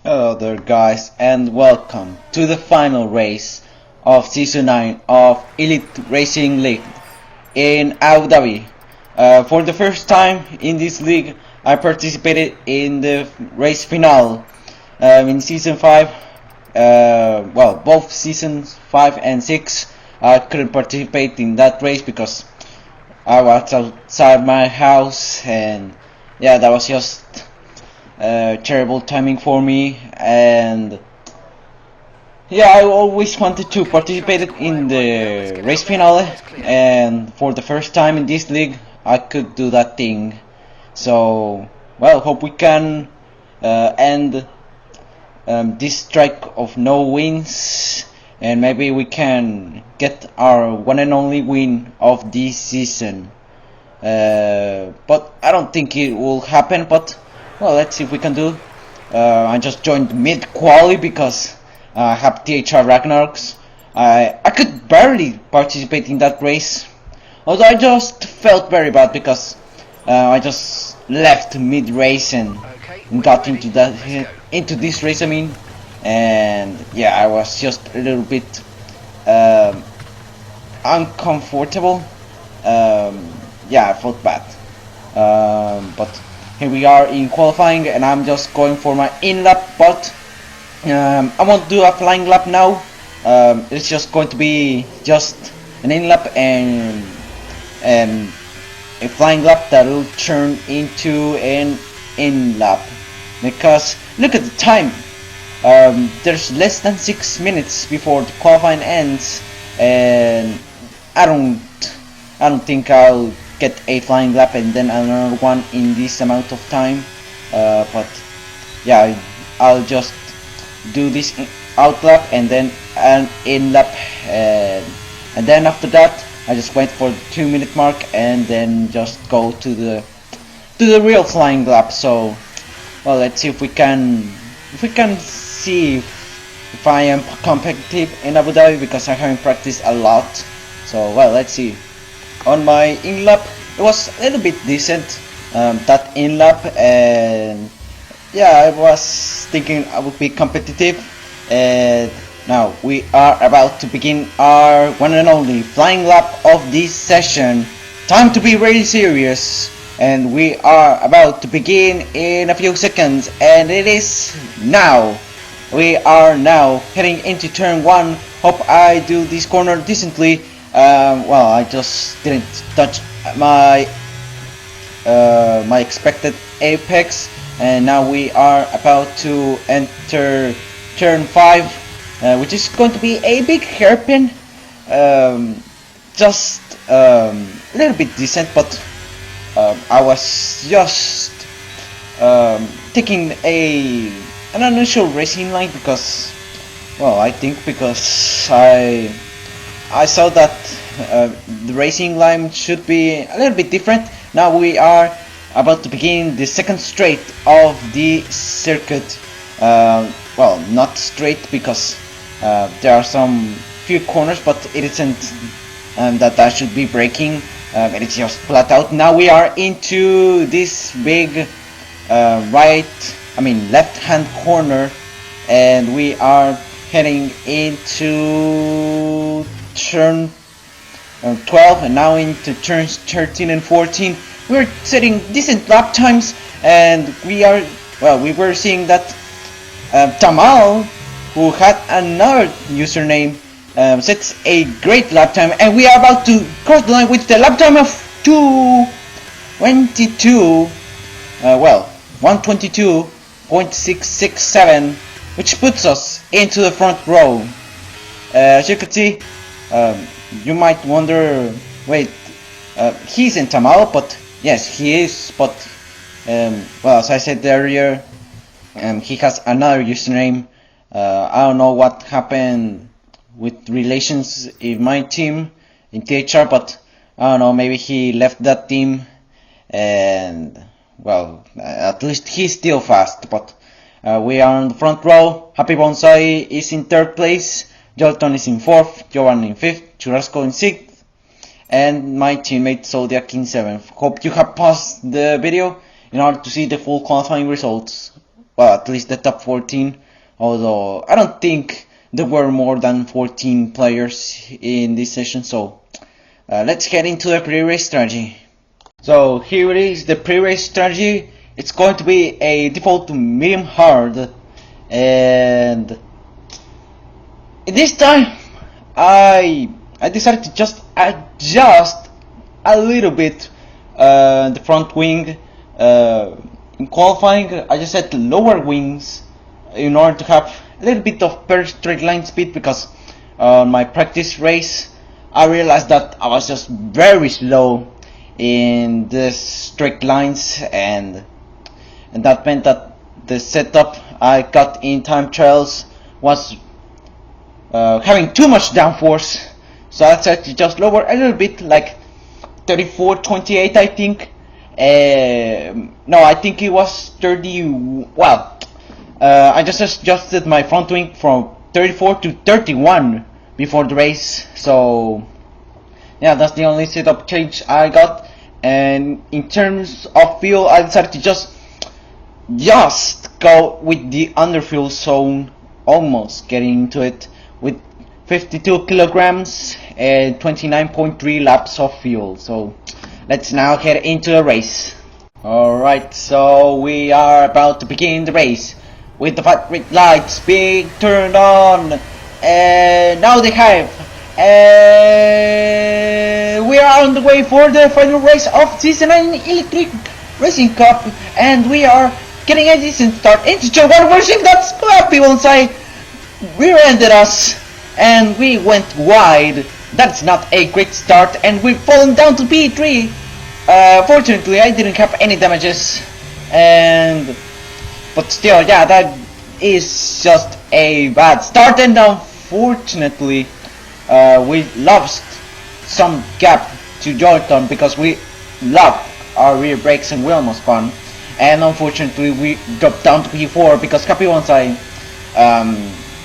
Hello there guys, and welcome to the final race of Season 9 of Elite Racing League in Abu Dhabi. For the first time in this league, I participated in the race finale in Season 5. Both Seasons 5 and 6 I couldn't participate in that race because I was outside my house, and yeah, that was just terrible timing for me. And yeah, I always wanted to participate in the race finale, and for the first time in this league I could do that thing. So well, hope we can end this streak of no wins, and maybe we can get our one and only win of this season. But I don't think it will happen, but well, let's see if we can do. I just joined mid-qualy because I have THR Ragnaroks. I could barely participate in that race, although I just felt very bad because I just left mid-race and got into this race. And yeah, I was just a little bit uncomfortable. Yeah, I felt bad. But here we are in qualifying, and I'm just going for my in-lap, but I won't do a flying lap now. It's just going to be just an in-lap and a flying lap that will turn into an in-lap, because look at the time. There's less than 6 minutes before the qualifying ends, and I don't think I'll get a flying lap and then another one in this amount of time. But yeah, I'll just do this out lap and then an in lap, and then after that I just wait for the 2-minute mark and then just go to the real flying lap. So well, let's see if we can see if I am competitive in Abu Dhabi, because I haven't practiced a lot. So well, let's see. On my in lap, it was a little bit decent, that in lap, and yeah, I was thinking I would be competitive. And now we are about to begin our one and only flying lap of this session. Time to be really serious, and we are about to begin in a few seconds, and it is now. We are now heading into turn 1. Hope I do this corner decently. Well, I just didn't touch my my expected apex, and now we are about to enter turn 5, which is going to be a big hairpin. Just a little bit decent, but I was just taking an unusual racing line because, well, I think because I saw that the racing line should be a little bit different. Now we are about to begin the second straight of the circuit. Well, not straight because there are some few corners, but it isn't that I should be braking. It is just flat out. Now we are into this big left-hand corner, and we are heading into turn 12 and now into turns 13 and 14. We're setting decent lap times, and we were seeing that Tamal, who had another username, sets a great lap time, and we are about to cross the line with the lap time of 2:22. 1:22.667, which puts us into the front row. As you can see, you might wonder, wait, he's in Tamal, but yes, he is, but well, as I said earlier, he has another username. I don't know what happened with relations in my team in THR, but I don't know, maybe he left that team, and well, at least he's still fast. But we are on the front row. Happy Bonsai is in 3rd place, Jolton is in 4th, Jovan in 5th, Churrasco in 6th, and my teammate Zodiac in 7th. Hope you have paused the video in order to see the full qualifying results. well, at least the top 14, although I don't think there were more than 14 players in this session, so let's get into the pre-race strategy. So here it is, the pre-race strategy. It's going to be a default medium hard, and this time I decided to just adjust a little bit the front wing. In qualifying, I just had lower wings in order to have a little bit of per straight line speed, because on my practice race I realized that I was just very slow in the straight lines, and that meant that the setup I got in time trials was having too much downforce. So I decided to just lower a little bit, like 34-28 I think. No, I think it was 30. Well, I just adjusted my front wing from 34 to 31 before the race. So yeah, that's the only setup change I got. And in terms of fuel, I decided to just go with the underfuel zone, almost getting into it, with 52 kilograms and 29.3 laps of fuel. So let's now head into the race. Alright, so we are about to begin the race with the red lights being turned on, and now they have, we are on the way for the final race of Season 9 Electric Racing Cup, and we are getting a decent start into turn 1. We're seeing that scrappy one side rear-ended us and we went wide. That's not a great start, and we're falling down to P3. Fortunately I didn't have any damages, but still, yeah, that is just a bad start. And unfortunately we lost some gap to Jordan because we locked our rear brakes and we almost spun. And unfortunately we dropped down to P4 because Capi Bonsai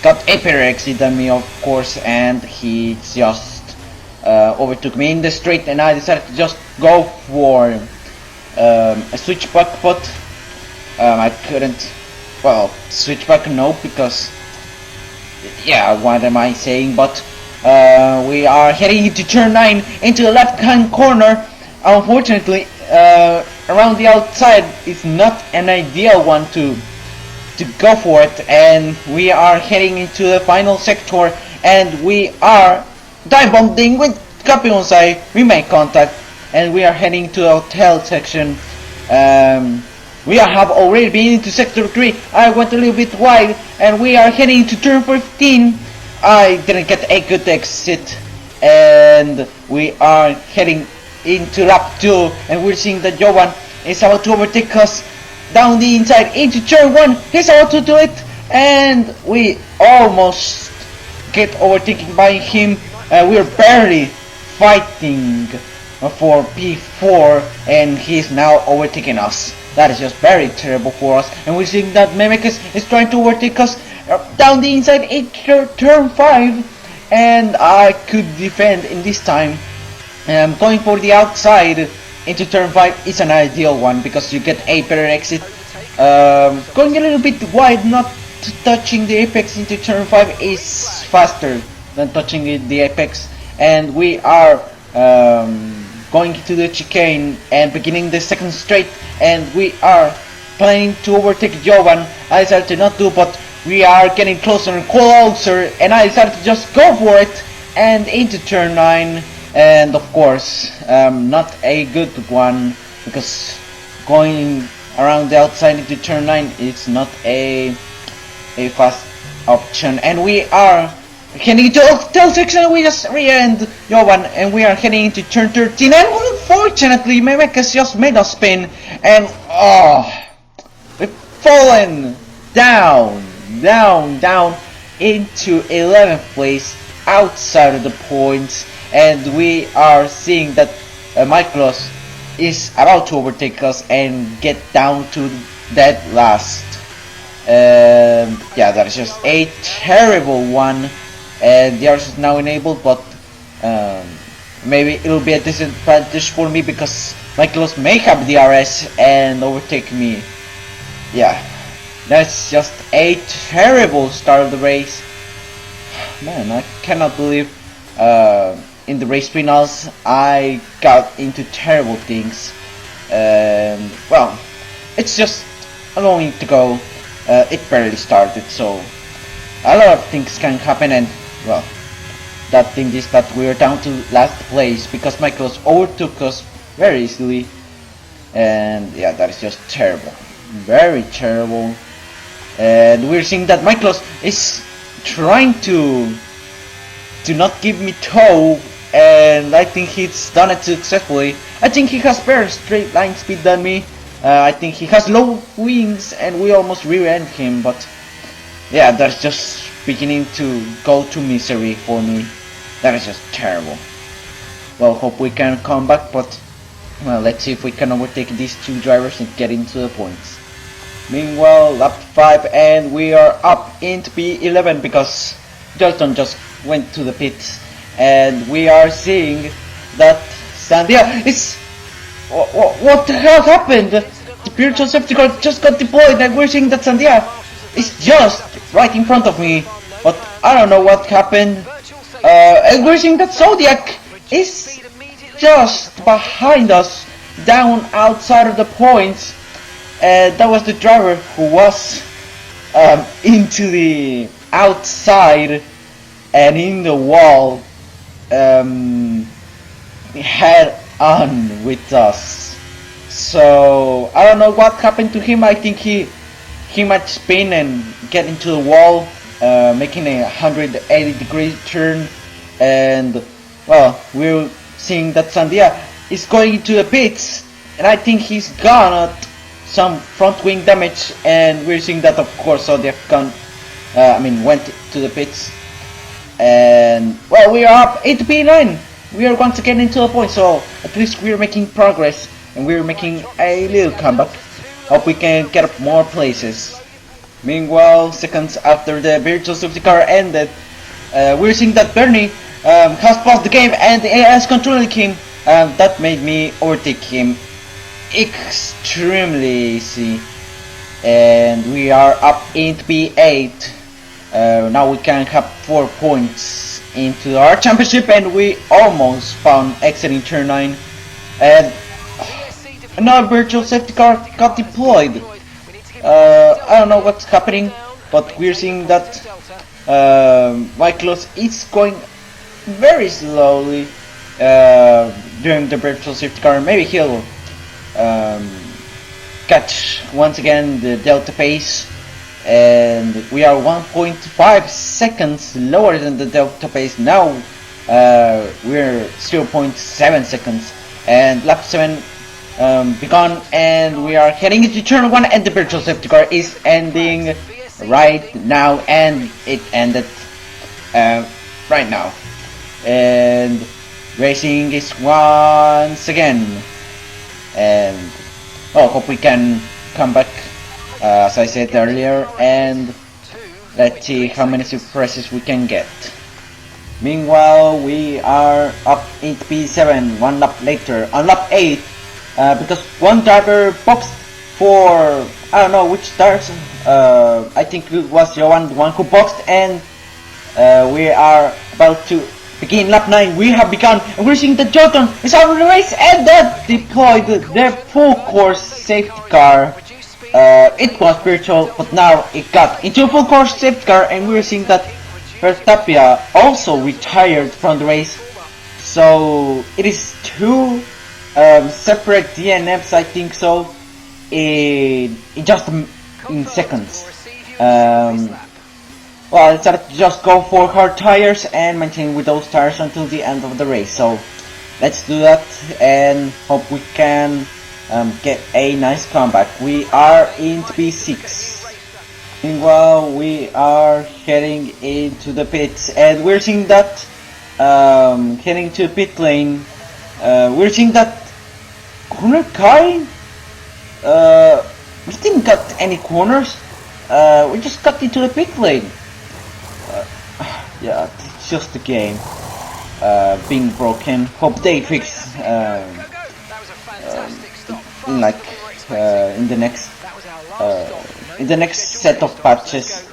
got a better exit than me, of course, and he just overtook me in the straight, and I decided to just go for a switchback, but I couldn't, well, switchback no, because, yeah, what am I saying, but we are heading into turn 9 into the left hand corner. Unfortunately, around the outside is not an ideal one to go for it, and we are heading into the final sector, and we are dive bombing with Capi Bonsai. We make contact and we are heading to the hotel section. We have already been into sector 3. I went a little bit wide, and we are heading to turn 15. I didn't get a good exit, and we are heading into lap 2, and we're seeing that Jovan is about to overtake us down the inside into turn 1. He's about to do it, and we almost get overtaken by him. We're barely fighting for P4, and he's now overtaking us. That is just very terrible for us, and we're seeing that Memekus is trying to overtake us down the inside into turn 5, and I could defend in this time. Going for the outside into turn 5 is an ideal one because you get a better exit. Going a little bit wide, not touching the apex into turn 5 is faster than touching the apex, and we are going to the chicane and beginning the second straight, and we are planning to overtake Jovan. I decided to not do, but we are getting closer and closer, and I decided to just go for it and into turn 9. And of course, not a good one, because going around the outside into turn 9 is not a fast option. And we are heading into the hotel section. We just re-end Jovan, and we are heading into turn 13. And unfortunately, Memekus just made us spin, and we've fallen down into 11th place, outside of the points. And we are seeing that Michaelos is about to overtake us and get down to dead last. Yeah, that is just a terrible one, and the RS is now enabled, but maybe it'll be a disadvantage for me because Michaelos may have the RS and overtake me. Yeah, That's just a terrible start of the race. Man, I cannot believe in the race finals I got into terrible things. Well, it's just a long way to go. It barely started, so a lot of things can happen, and well, that thing is that we're down to last place because Michaels overtook us very easily, and yeah, that is just terrible, very terrible. And we're seeing that Michaels is trying to not give me tow, and I think he's done it successfully. I think he has better straight line speed than me. I think he has low wings, and we almost rear-end him, but yeah, that's just beginning to go to misery for me. That is just terrible. Well, hope we can come back, but well, let's see if we can overtake these two drivers and get into the points. Meanwhile, lap 5, and we are up into P11 because Dalton just went to the pits, and we are seeing that Sandia is... What the hell happened? The spiritual safety car just got deployed, and we're seeing that Sandia is just right in front of me, but I don't know what happened. And we're seeing that Zodiac is just behind us, down outside of the points. That was the driver who was into the outside and in the wall, head on with us. So I don't know what happened to him. I think he might spin and get into the wall, making a 180-degree turn, and well, we're seeing that Sandia is going into the pits, and I think he's got some front wing damage, and we're seeing that of course Zodiac went to the pits, and well, we are up 8 P9. We are once again into the point, so at least we're making progress, and we're making a little comeback. Hope we can get up more places. Meanwhile, seconds after the virtual safety car ended, we're seeing that Bernie has paused the game and is controlling him. That made me overtake him extremely easy, and we are up into P8. Now we can have 4 points into our championship, and we almost found exit in turn 9, and another virtual safety car got deployed. I don't know what's happening, but we're seeing that Michaelos is going very slowly during the virtual safety car. Maybe he'll catch once again the delta pace, and we are 1.5 seconds lower than the delta pace now. We're 0.7 seconds, and lap 7 begun, and we are heading into turn 1, and the virtual safety car is ending right now, and it ended right now, and racing is once again, and hope we can come back, as I said earlier, and let's see how many surprises we can get. Meanwhile, we are up in P7 one lap later, on lap 8, because one driver boxed for, I don't know which tires, I think it was Johan, the one who boxed, and we are about to begin lap 9. We have begun, and we're seeing that Jordan is out of the race, and that deployed their full course safety car. It was virtual, but now it got into a full course safety car, and we're seeing that Verstappen also retired from the race. So it is 2 separate DNFs, I think so, in just in seconds. Well, I decided to just go for hard tires and maintain with those tires until the end of the race. So let's do that and hope we can get a nice comeback. We are in P6. Meanwhile, we are heading into the pits, and we're seeing that heading to pit lane. We're seeing that corner Kai. We didn't got any corners. We just got into the pit lane. Yeah, it's just the game being broken. Hope they fix in the next in the next set of patches.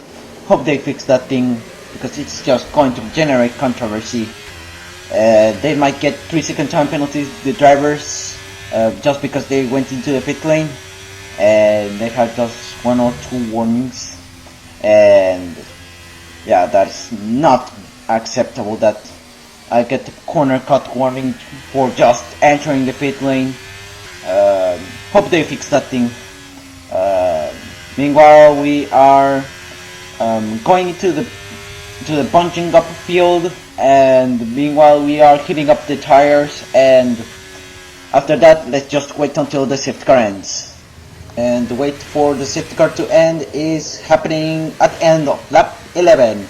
Hope they fix that thing, because it's just going to generate controversy. They might get 3-second time penalties, the drivers, just because they went into the pit lane, and they had just 1 or 2 warnings. And yeah, that's not acceptable that I get the corner cut warning for just entering the pit lane. Hope they fix that thing. Meanwhile, we are going into the bunching up field, and meanwhile we are heating up the tires, and after that let's just wait until the safety car ends. And the wait for the safety car to end is happening at the end of lap 11.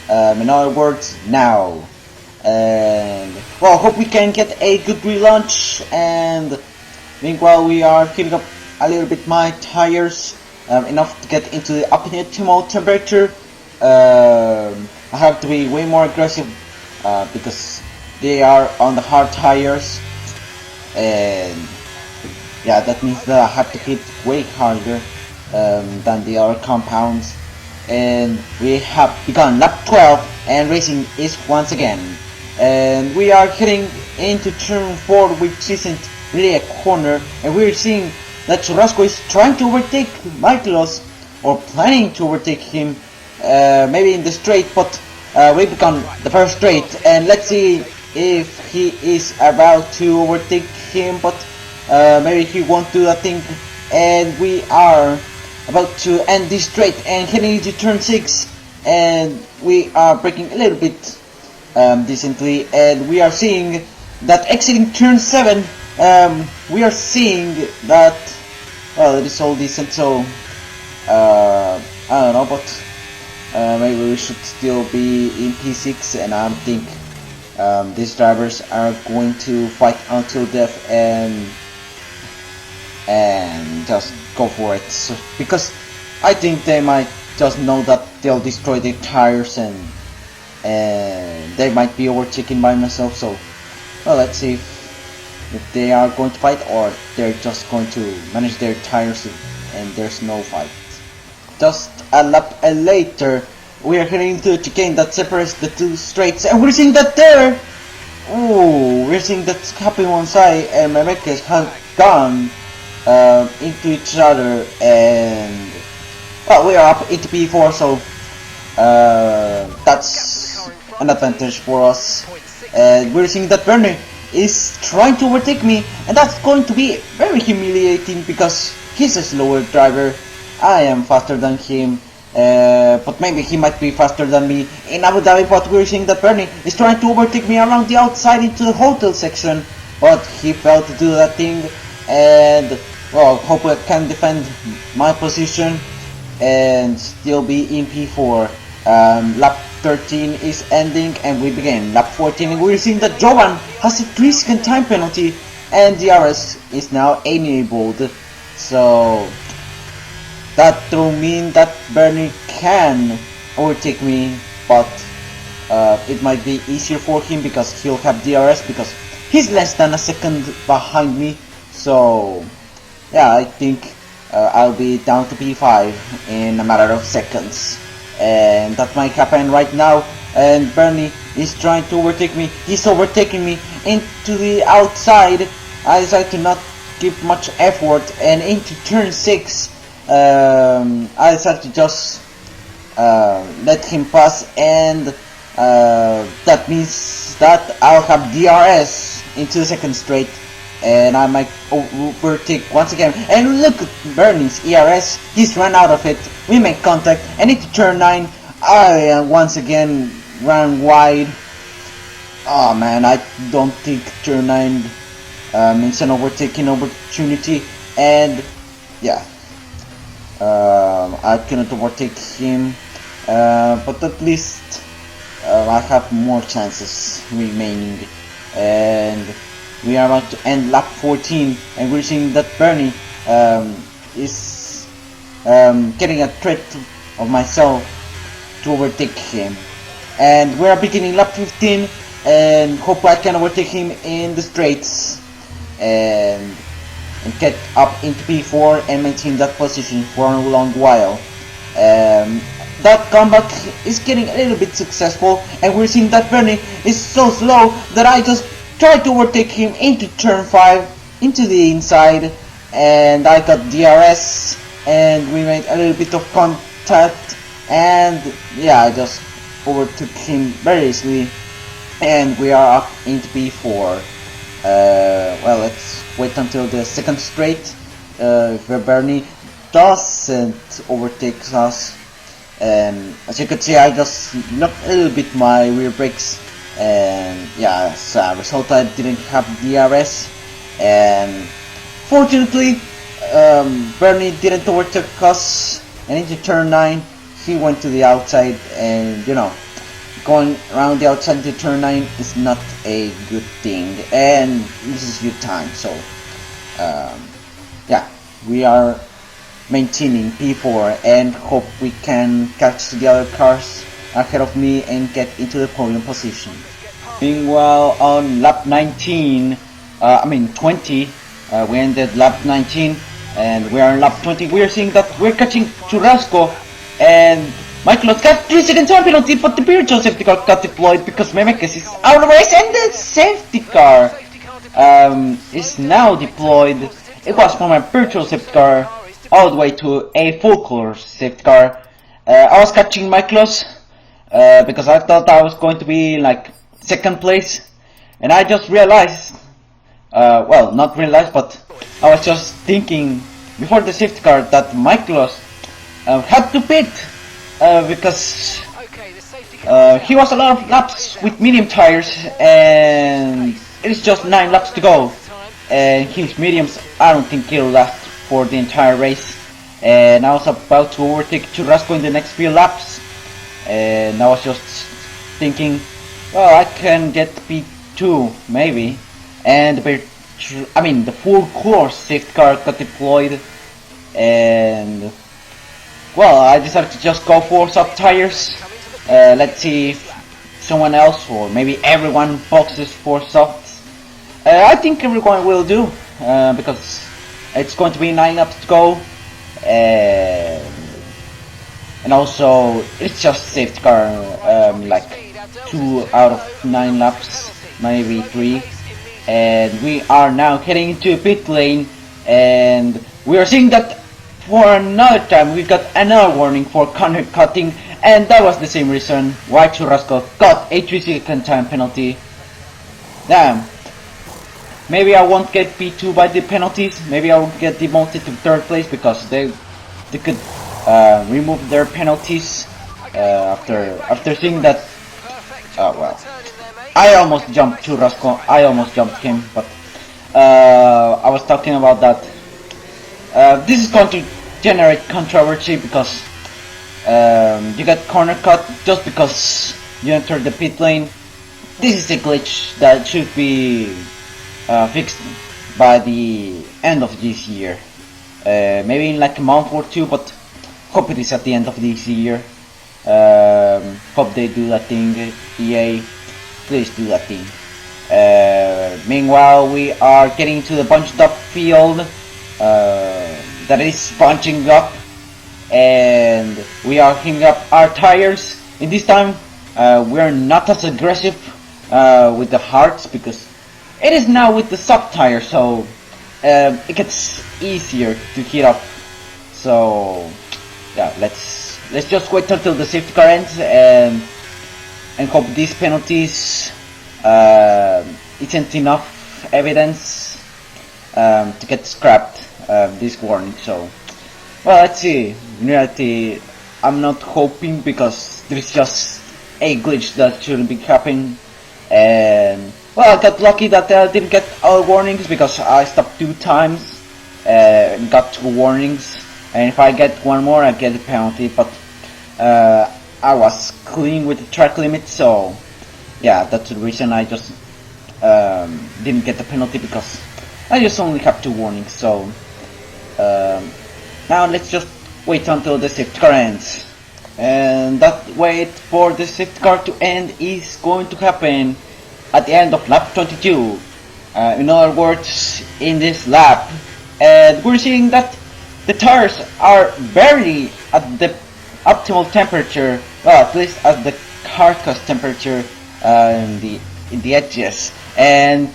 In other words, now. And well, hope we can get a good relaunch. And meanwhile we are heating up a little bit my tires, enough to get into the optimal temperature. I have to be way more aggressive because they are on the hard tires, and yeah, that means that I have to hit way harder than the other compounds. And we have begun lap 12, and racing is once again. And we are heading into turn 4, which isn't really a corner, and we're seeing that Churrasco is trying to overtake Michaelos, or planning to overtake him, maybe in the straight, but we begun the first straight, and let's see if he is about to overtake him, but maybe he won't do that thing. And we are about to end this straight and heading into turn 6, and we are braking a little bit decently, and we are seeing that exiting turn 7, we are seeing that, well, it is all decent, so I don't know, but maybe we should still be in P6, and I think these drivers are going to fight until death and just go for it. So, because I think they might just know that they'll destroy their tires, and they might be overtaken by myself. So, well, let's see if they are going to fight, or they're just going to manage their tires and there's no fight. Just a lap later, we are heading into a chicane that separates the two straights, and we're seeing that there! Ooh, we're seeing that Happy Monsai and Memekes have gone into each other, and well, we are up into P4, so that's an advantage for us. And we're seeing that Bernie is trying to overtake me, and that's going to be very humiliating because he's a slower driver. I am faster than him, but maybe he might be faster than me in Abu Dhabi. But we're seeing that Bernie is trying to overtake me around the outside into the hotel section, but he failed to do that thing. And well, hope I can defend my position and still be in P4. Lap 13 is ending, and we begin lap 14, and we're seeing that Jovan has a 3-second time penalty, and DRS is now enabled. So that will mean that Bernie can overtake me, but it might be easier for him because he'll have DRS, because he's less than a second behind me. So yeah, I think I'll be down to P5 in a matter of seconds, and that might happen right now. And Bernie is trying to overtake me. He's overtaking me into the outside. I decided to not give much effort, and into turn 6 I decided to just let him pass, and that means that I'll have DRS into the second straight, and I might overtake once again. And look at Bernie's ERS, he's run out of it. We make contact, and into turn 9 I once again ran wide. Oh man, I don't think turn 9 means an overtaking opportunity, and yeah, I couldn't overtake him, but at least I have more chances remaining. And we are about to end lap 14, and we're seeing that Bernie is getting a threat of myself to overtake him. And we are beginning lap 15, and hope I can overtake him in the straights. And and get up into P4 and maintain that position for a long while. That comeback is getting a little bit successful, and we're seeing that Bernie is so slow that I just tried to overtake him into turn 5, into the inside, and I got DRS, and we made a little bit of contact, and yeah, I just overtook him very easily, and we are up into P4. Well, let's wait until the second straight, if Bernie doesn't overtake us. As you could see, I just knocked a little bit my rear brakes, and yeah, as a result I didn't have DRS, and fortunately Bernie didn't overtake us, and into turn 9 he went to the outside, and you know, going around the outside to turn 9 is not a good thing, and this is your time, so yeah, we are maintaining P4 and hope we can catch the other cars ahead of me and get into the podium position. Meanwhile, on lap 20, we ended lap 19 and we are on lap 20. We are seeing that we're catching Churrasco, and Michael got 3 second time penalty, but the virtual safety car got deployed because Memekes is out of the race, and the safety car is now deployed. It was from a virtual safety car all the way to a full color safety car. I was catching my close because I thought I was going to be like second place, and I just realized, well, not realized, but I was just thinking before the safety car that my close had to pit because he was a lot of laps with medium tires, and it's just 9 laps to go, and his mediums I don't think he'll last for the entire race, and I was about to overtake Churrasco in the next few laps, and I was just thinking, well, I can get P2 maybe, and the full course safety car got deployed, and well, I decided to just go for soft tires. Let's see if someone else or maybe everyone boxes for softs. I think everyone will do, because it's going to be 9 laps to go, and also it's just safety car, like 2 out of 9 laps, maybe 3, and we are now heading into pit lane, and we are seeing that for another time we got another warning for corner cutting, and that was the same reason why Churrasco got a 3 second time penalty. Damn. Maybe I won't get P2 by the penalties, maybe I will get demoted to 3rd place because they could remove their penalties after seeing that. Well, I almost jumped Churrasco, I almost jumped him, but I was talking about that. This is going to generate controversy because you get corner cut just because you entered the pit lane. This is a glitch that should be fixed by the end of this year, maybe in like a month or 2, but hope it is at the end of this year. Hope they do that thing. EA, please do that thing. Meanwhile, we are getting to the bunched up field that is bunching up, and we are heating up our tires. In this time we are not as aggressive with the hards because it is now with the soft tire, so it gets easier to heat up. So yeah, let's just wait until the safety car ends and hope these penalties isn't enough evidence to get scrapped this warning. So well, let's see. In reality, I'm not hoping because there's just a glitch that shouldn't be happening, and well, I got lucky that I didn't get all warnings because I stopped 2 times and got 2 warnings, and if I get one more I get a penalty, but I was clean with the track limit, so yeah, that's the reason I just didn't get the penalty, because I just only have 2 warnings. So now let's just wait until the safety car ends, and that wait for the safety car to end is going to happen at the end of lap 22. In other words, in this lap and we're seeing that the tires are barely at the optimal temperature, well, at least at the carcass temperature in the edges, and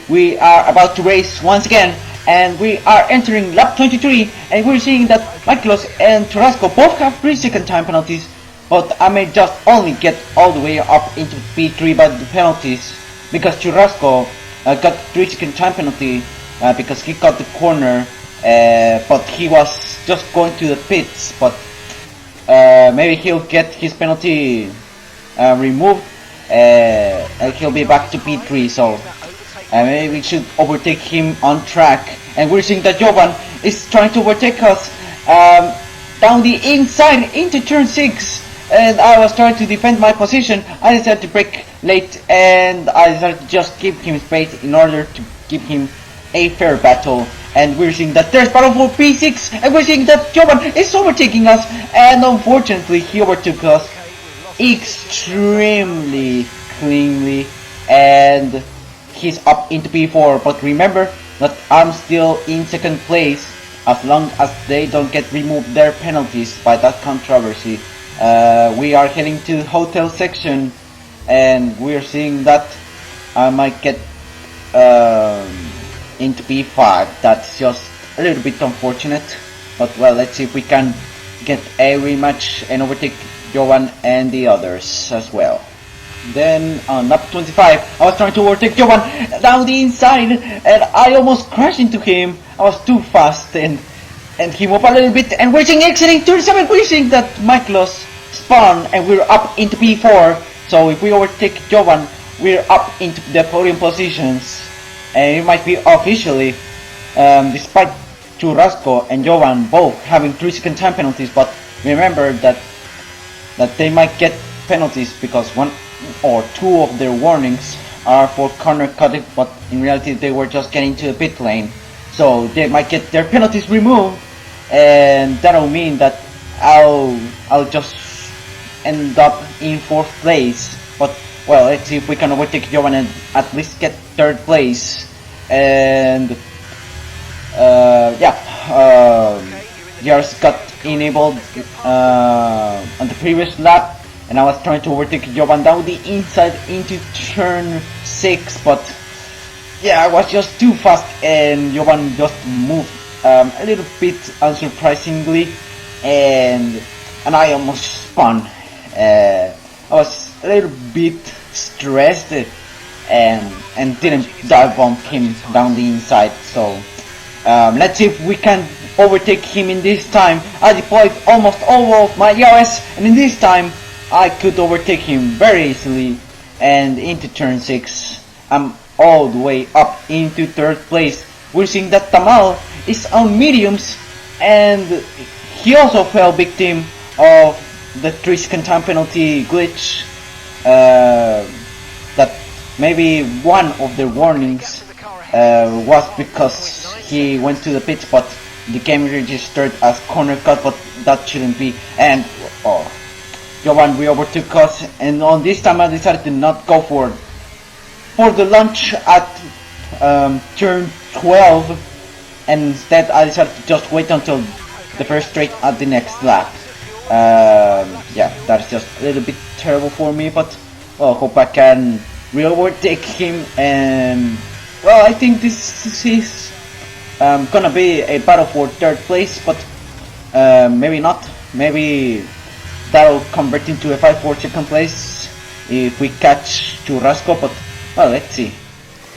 we are about to race once again, and we are entering lap 23, and we're seeing that Michaelos and Churrasco both have 3-second time penalties, but I may just only get all the way up into P3 by the penalties, because Churrasco got 3-second time penalty because he got the corner, but he was just going to the pits, but maybe he'll get his penalty removed, and he'll be back to P3, so maybe we should overtake him on track. And we're seeing that Jovan is trying to overtake us down the inside into turn 6, and I was trying to defend my position. I decided to brake late, and I decided to just give him space in order to give him a fair battle. And we're seeing that there's battle for P6, and we're seeing that Jovan is overtaking us, and unfortunately he overtook us extremely cleanly, and he's up into P4. But remember that I'm still in second place as long as they don't get removed their penalties by that controversy. We are heading to hotel section, and we're seeing that I might get into P5. That's just a little bit unfortunate, but well, let's see if we can get a rematch and overtake Jovan and the others as well. Then on lap 25, I was trying to overtake Jovan down the inside, and I almost crashed into him. I was too fast, and he moved a little bit, and we're seeing exiting 37. We're seeing that Michaelos spawn, and we're up into P4. So if we overtake Jovan, we're up into the podium positions, and it might be officially, despite Churrasco and Jovan both having 3-second time penalties. But remember that they might get penalties because 1 or 2 of their warnings are for corner cutting, but in reality they were just getting to the pit lane, so they might get their penalties removed, and that'll mean that I'll just end up in 4th place. But well, let's see if we can overtake Jovan and at least get 3rd place. And GRs got enabled on the previous lap, and I was trying to overtake Jovan down the inside into turn 6, but yeah, I was just too fast, and Jovan just moved a little bit unsurprisingly, and I almost spun. I was a little bit stressed and didn't dive bomb him down the inside, so let's see if we can overtake him in this time. I deployed almost all of my ERS, and in this time I could overtake him very easily, and into turn 6 I'm all the way up into 3rd place. We're seeing that Tamal is on mediums, and he also fell victim of the 3-second time penalty glitch, that maybe one of the warnings was because he went to the pits, but the game registered as corner cut, but that shouldn't be. And Jovan, we overtook us, and on this time I decided to not go for the launch at turn 12, and instead I decided to just wait until the first straight at the next lap. Yeah, that's just a little bit terrible for me, but well, hope I can re-overtake him, and well, I think this is gonna be a battle for 3rd place, but maybe not. Maybe that'll convert into a fight for 2nd place if we catch Churrasco, but well, let's see.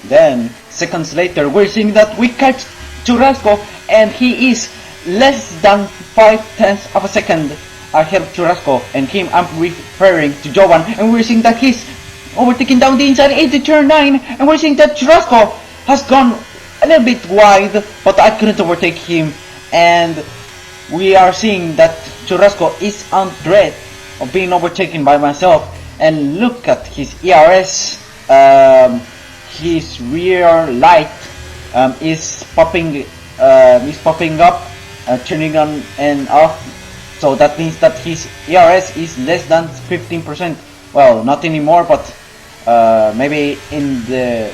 Then seconds later, we're seeing that we catch Churrasco, and he is less than 0.5 of a second ahead of Churrasco, and him I'm referring to Jovan, and we're seeing that he's overtaking down the inside into turn 9, and we're seeing that Churrasco has gone a little bit wide, but I couldn't overtake him, and we are seeing that Churrasco is on threat of being overtaken by myself. And look at his ERS, his rear light is popping up, turning on and off, so that means that his ERS is less than 15%. Well, not anymore, but maybe in the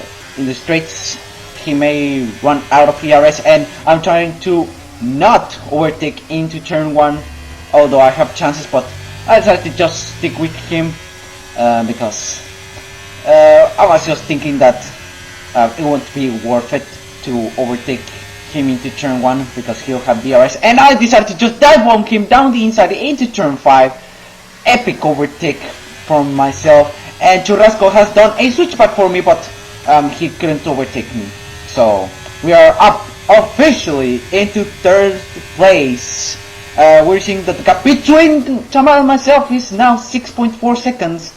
straights he may run out of ERS, and I'm trying to not overtake into turn 1, although I have chances, but I decided to just stick with him because I was just thinking that it won't be worth it to overtake him into turn 1 because he'll have DRS, and I decided to just dive bomb him down the inside into turn 5. Epic overtake from myself, and Churrasco has done a switchback for me, but he couldn't overtake me. So we are up officially into 3rd place. We're seeing that the gap between Jamal and myself is now 6.4 seconds,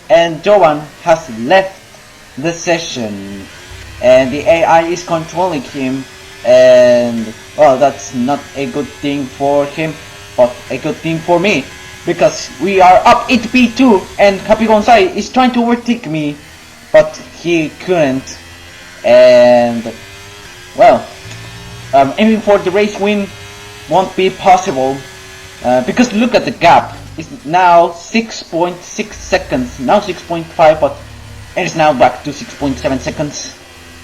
and Joan has left the session, and the AI is controlling him, and well, that's not a good thing for him, but a good thing for me, because we are up into P2, and Happy Bonsai is trying to overtake me, but he couldn't, and well, aiming for the race win won't be possible, because look at the gap. It's now 6.6 seconds, now 6.5, but it is now back to 6.7 seconds,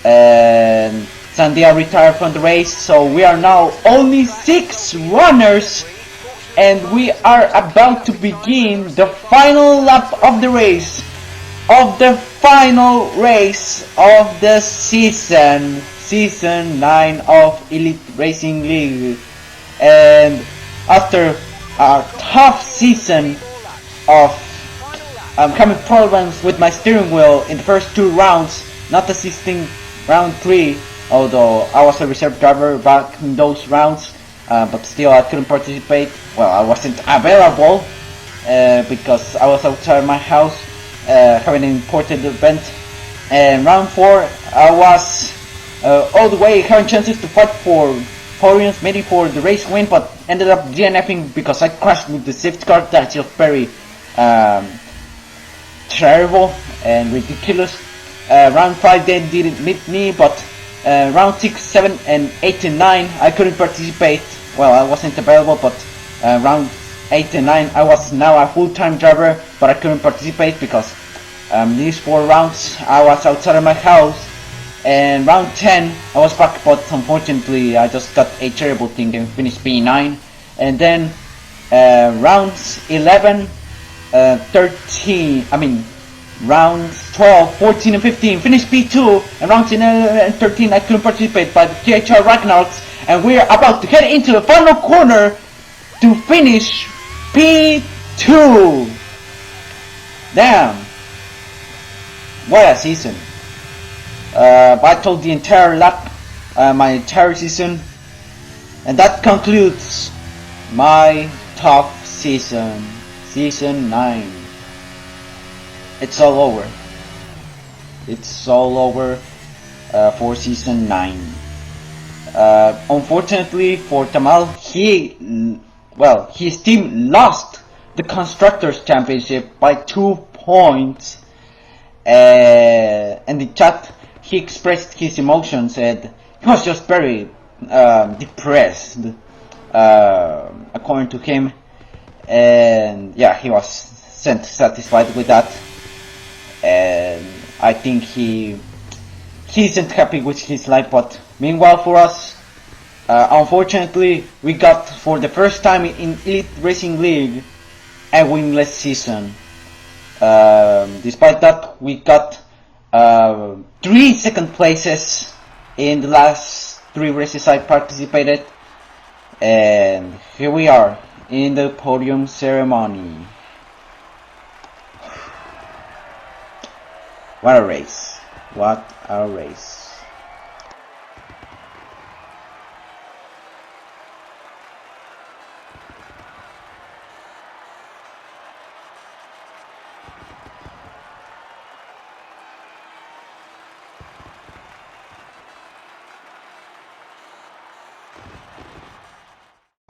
and Sandia retired from the race, so we are now only 6 runners, and we are about to begin the final lap of the race, of the final race of the season 9 of Elite Racing League. And after a tough season of having problems with my steering wheel in the first 2 rounds, not assisting round 3, although I was a reserve driver back in those rounds, but still I couldn't participate. Well, I wasn't available because I was outside my house having an important event. And round 4 I was all the way having chances to fight for podiums, maybe for the race win, but ended up DNFing because I crashed with the safety car. That's just very terrible and ridiculous. Round 5 they didn't meet me, but round 6, 7, and 8 and 9 I couldn't participate. Well, I wasn't available, but round 8 and 9 I was now a full-time driver, but I couldn't participate because these 4 rounds I was outside of my house. And round 10 I was back, but unfortunately I just got a terrible thing and finished P9. And then rounds 11, 13, I mean rounds 12, 14 and 15 finished P2, and rounds 11 and 13 I couldn't participate by the THR Ragnarok, and we are about to head into the final corner to finish P2. Damn, what a season. Battled the entire lap, my entire season, and that concludes my top season, season 9. It's all over. It's all over for season 9. Unfortunately for Tamal, his team lost the Constructors' Championship by 2 points. And the chat, he expressed his emotions, and he was just very depressed, according to him. And yeah, he was satisfied with that, and I think he isn't happy with his life. But meanwhile for us, unfortunately we got, for the first time in Elite Racing League, a winless season. Despite that, we got 3 second places in the last 3 races I participated, and here we are in the podium ceremony. What a race, what a race.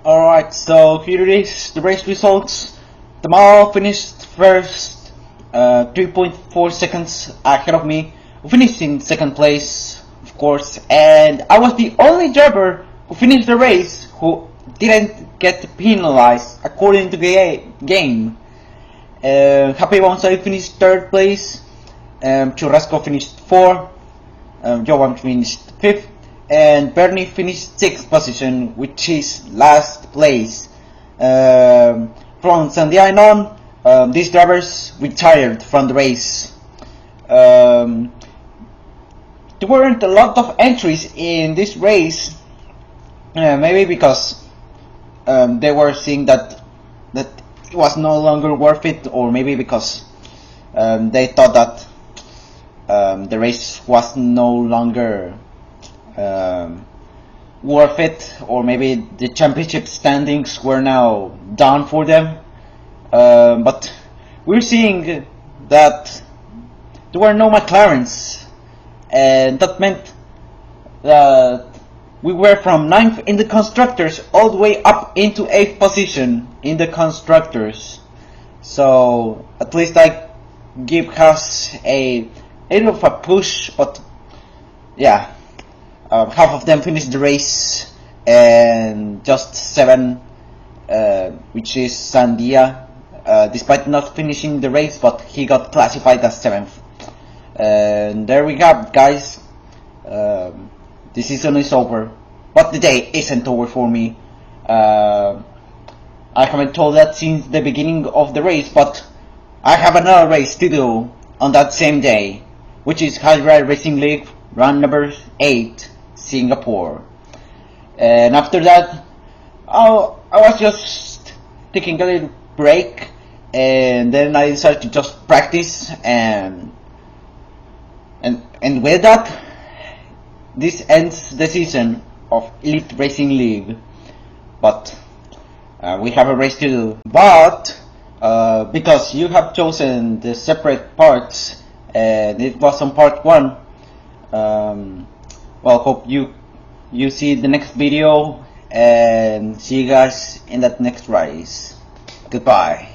Alright, so here it is, the race results. Tamal finished first, 3.4 seconds ahead of me, who finished in second place, of course, and I was the only driver who finished the race who didn't get penalized according to the game. Happy Bonsai finished third place, Churrasco finished 4th, Johan finished 5th, and Bernie finished 6th position, which is last place. From Sunday on, these drivers retired from the race. There weren't a lot of entries in this race, maybe because they were seeing that it was no longer worth it, or maybe because they thought that the race was no longer worth it, or maybe the championship standings were now down for them. But we're seeing that there were no McLarens, and that meant that we were from 9th in the constructors all the way up into 8th position in the constructors. So at least I give us a little of a push, but yeah, half of them finished the race, and just 7, which is Sandia, despite not finishing the race, but he got classified as 7th. And there we go, guys. The season is over, but the day isn't over for me. I haven't told that since the beginning of the race, but I have another race to do on that same day, which is THR Racing League run number 8, Singapore. And after that, I was just taking a little break, and then I decided to just practice, and with that, this ends the season of Elite Racing League. But we have a race to do. But because you have chosen the separate parts, and it was on part 1, well, hope you see the next video, and see you guys in that next race. Goodbye.